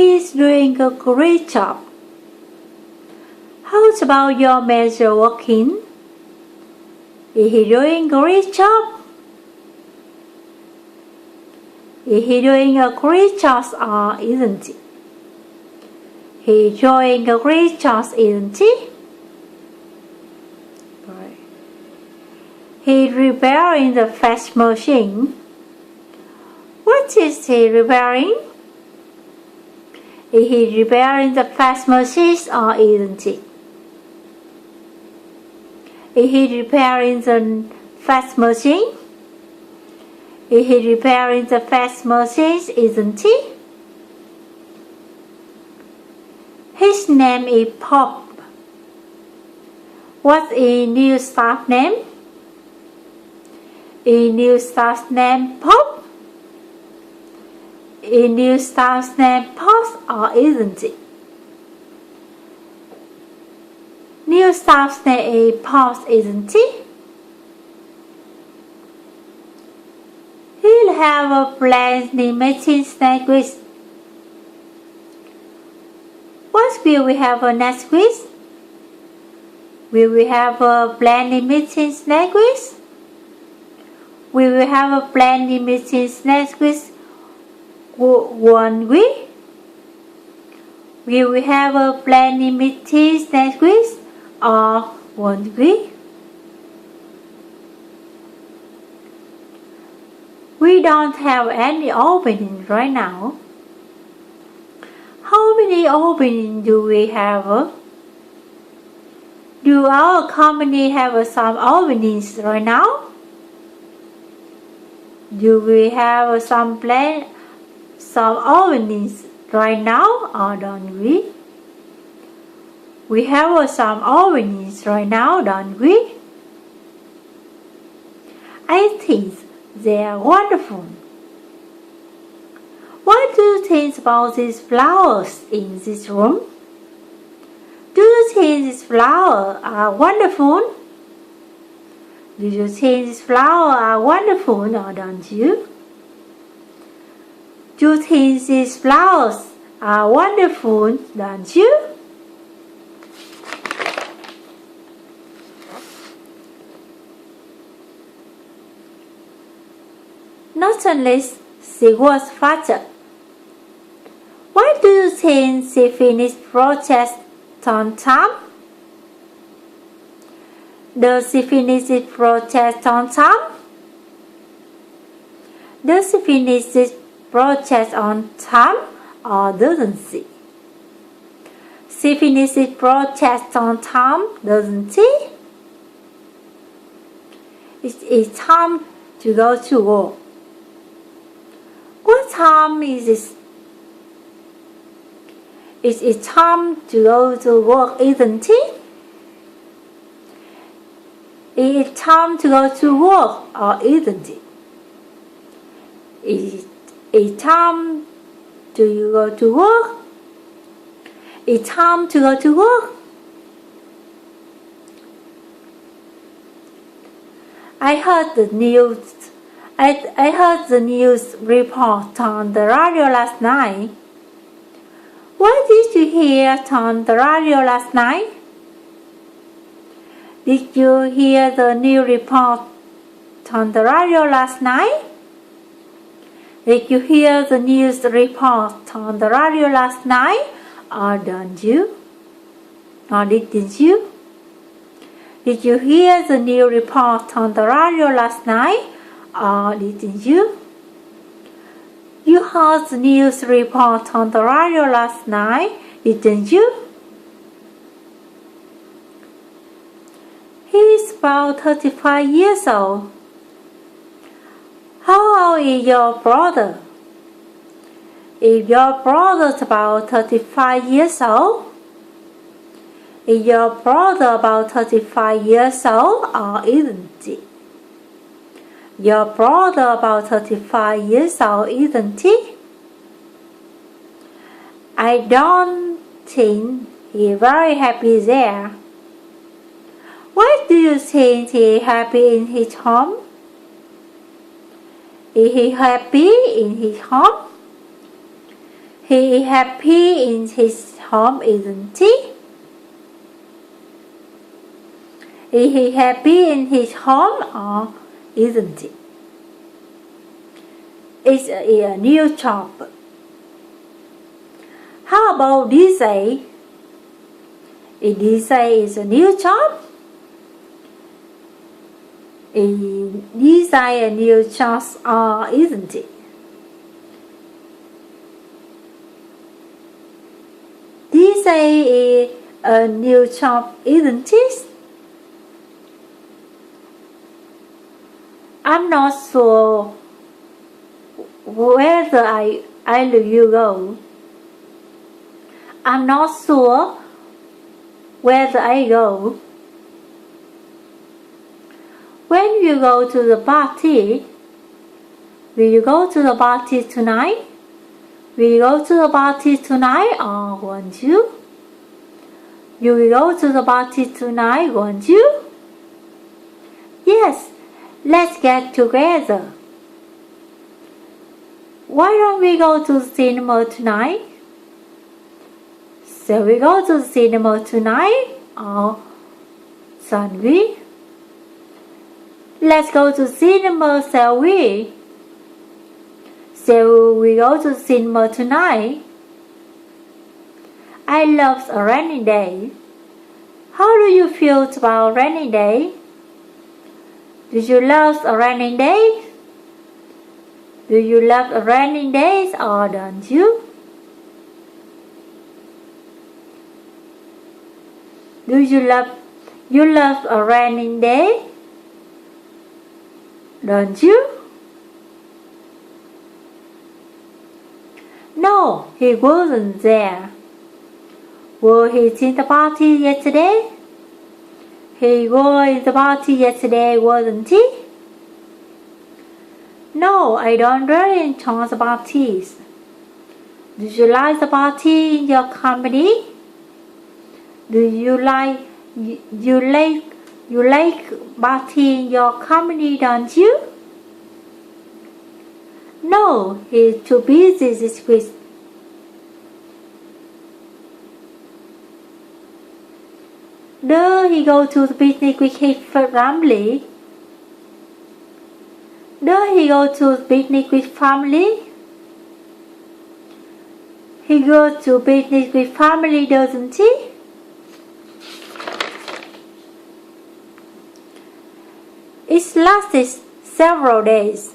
He's doing a great job. How about your manager working? Is he doing a great job? Is he doing a great job or isn't he? He's doing a great job, isn't he? Right. He's repairing the fax machine. What is he repairing? Is he repairing the fax machine or isn't he? Is he repairing the fax machine? Is he repairing the fax machine, isn't he? His name is Pop. What's his new staff name? Is new staff's name Pop? Is new staff's name Pop or isn't it? New staff's name is Pop, isn't it? He'll have a plenty meeting next week. What will we have next week? Will we have a plenty meetings next week? We will have a plenty meetings next week. 1 week. Will we have a plenty meetings next week or 1 week? We don't have any opening right now. How many openings do we have? Do our company have some openings right now? Do we have some openings right now or don't we? We have some openings right now, don't we? I think they are wonderful. What do you think about these flowers in this room? Do you think these flowers are wonderful? Do you think these flowers are wonderful or don't you? Do you think these flowers are wonderful, don't you? Not unless she was faster. Why do you think she finished project on time? Does she finish the project on time? Does she finish this project on time or doesn't she? She finishes the project on time, doesn't she? It's time to go to work. What time is it? It's time to go to work, isn't it? It's time to go to work, or isn't it? It's time to go to work. It's time to go to work. I heard the news report on the radio last night. What did you hear on the radio last night? Did you hear the news report on the radio last night? Did you hear the news report on the radio last night? Or don't you? Or didn't you? Did you hear the news report on the radio last night? Or didn't you? You heard the news report on the radio last night, didn't you? He's about 35 years old. How old is your brother? Is your brother about 35 years old? Is your brother about 35 years old or isn't he? Your brother about 35 years old, isn't he? I don't think he's very happy there. Why do you think he's happy in his home? Is he happy in his home? He is happy in his home, isn't he? Is he happy in his home or isn't he? It's a new job. How about DJ? Is DJ is a new job? Is DJ a new job or isn't it? DJ is a new job, isn't it? I'm not sure whether I will you go. I'm not sure whether I go. When you go to the party, will you go to the party tonight? Will you go to the party tonight or won't you? You will go to the party tonight, won't you? Yes, let's get together. Why don't we go to the cinema tonight? Shall we go to the cinema tonight or shall we? Let's go to the cinema, shall we? Shall we go to the cinema tonight? I love a rainy day. How do you feel about a rainy day? Do you love a rainy day? Do you love a rainy day or don't you? Do you love a rainy day? Don't you? No, he wasn't there. Was he in the party yesterday? He was in the party yesterday, wasn't he? No, I don't really enjoy the parties. Do you like the party in your company? Do you like party in your company, don't you? No, he's too busy this week. Does he go to the picnic with his family? Does he go to the picnic with family? He goes to picnic with family, doesn't he? It lasted several days.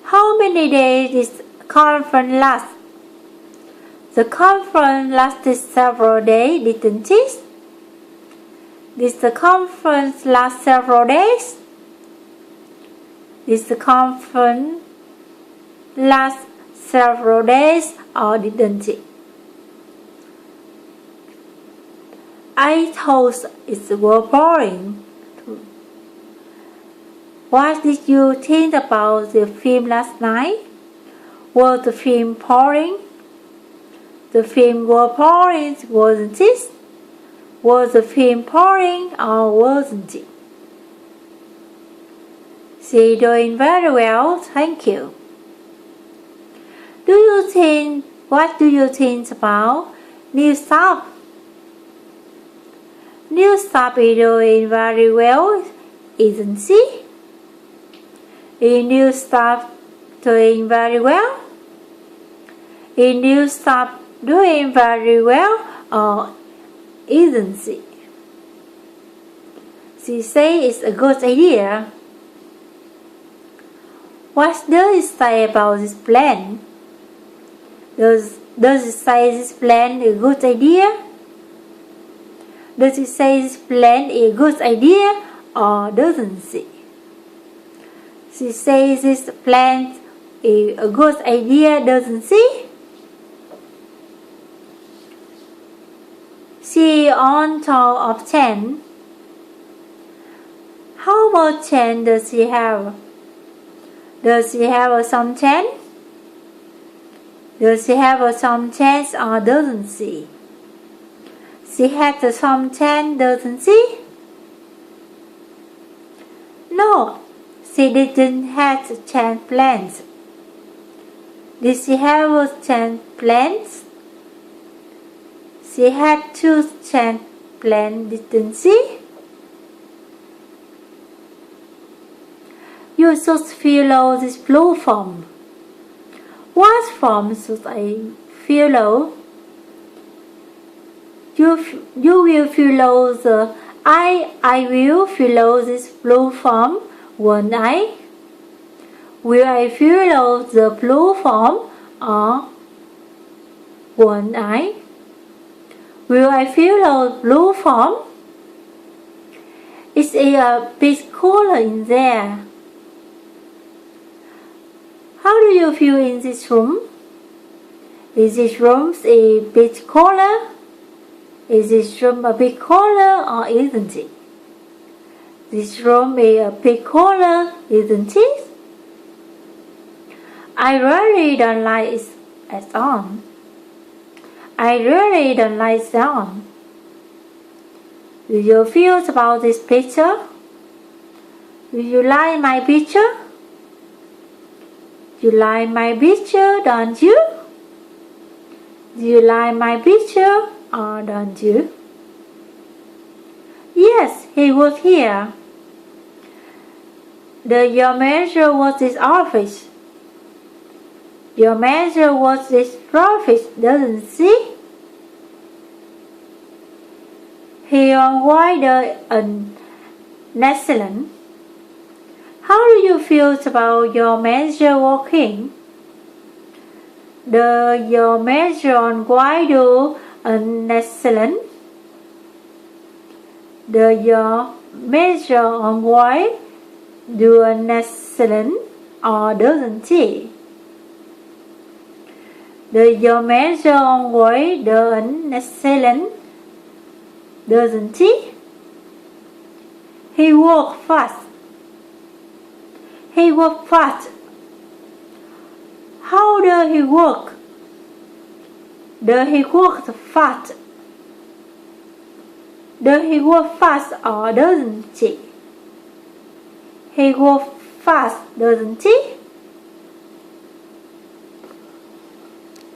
How many days did the conference last? The conference lasted several days, didn't it? Did the conference last several days? Did the conference last several days or didn't it? I thought it was boring. What did you think about the film last night? Was the film boring? The film was boring, wasn't it? Was the film boring or wasn't it? She's doing very well, thank you. What do you think about new staff? New staff is doing very well, isn't she? Is new staff doing very well? Is new staff doing very well or isn't she? She says it's a good idea. What does it say about this plan? Does it say this plan is a good idea? Does it say this plan is a good idea or doesn't she? She says this plan is a good idea, doesn't she? She is on top of 10. How much chance does she have? Does she have some chance? Does she have some chance or doesn't she? She has some chance, doesn't she? No, she didn't have chance plans. Did she have 10 plants? She had 2 plants, didn't she? You should follow this blue form. What form should I follow? You will follow the I will follow this blue form, won't I? Will I follow the blue form or won't I? Will I follow blue form? Is it a bit cooler in there? How do you feel in this room? Is this room a bit cooler? Is this room a bit cooler or isn't it? This room is a bit cooler, isn't it? I really don't like it at all. I really don't like it at all. Do you feel about this picture? Do you like my picture? You like my picture, don't you? Do you like my picture or don't you? Yes, he was here. Your manager was this office. Your manager was this office, doesn't she? He avoided an excellent. How do you feel about your manager working? Your manager on why do an excellent? Your manager on why do an excellent or doesn't he? Your manager on why do an excellent? Doesn't he? He worked fast. He worked fast. How does he work? Does he work fast? Does he work fast or doesn't he? He works fast, doesn't he?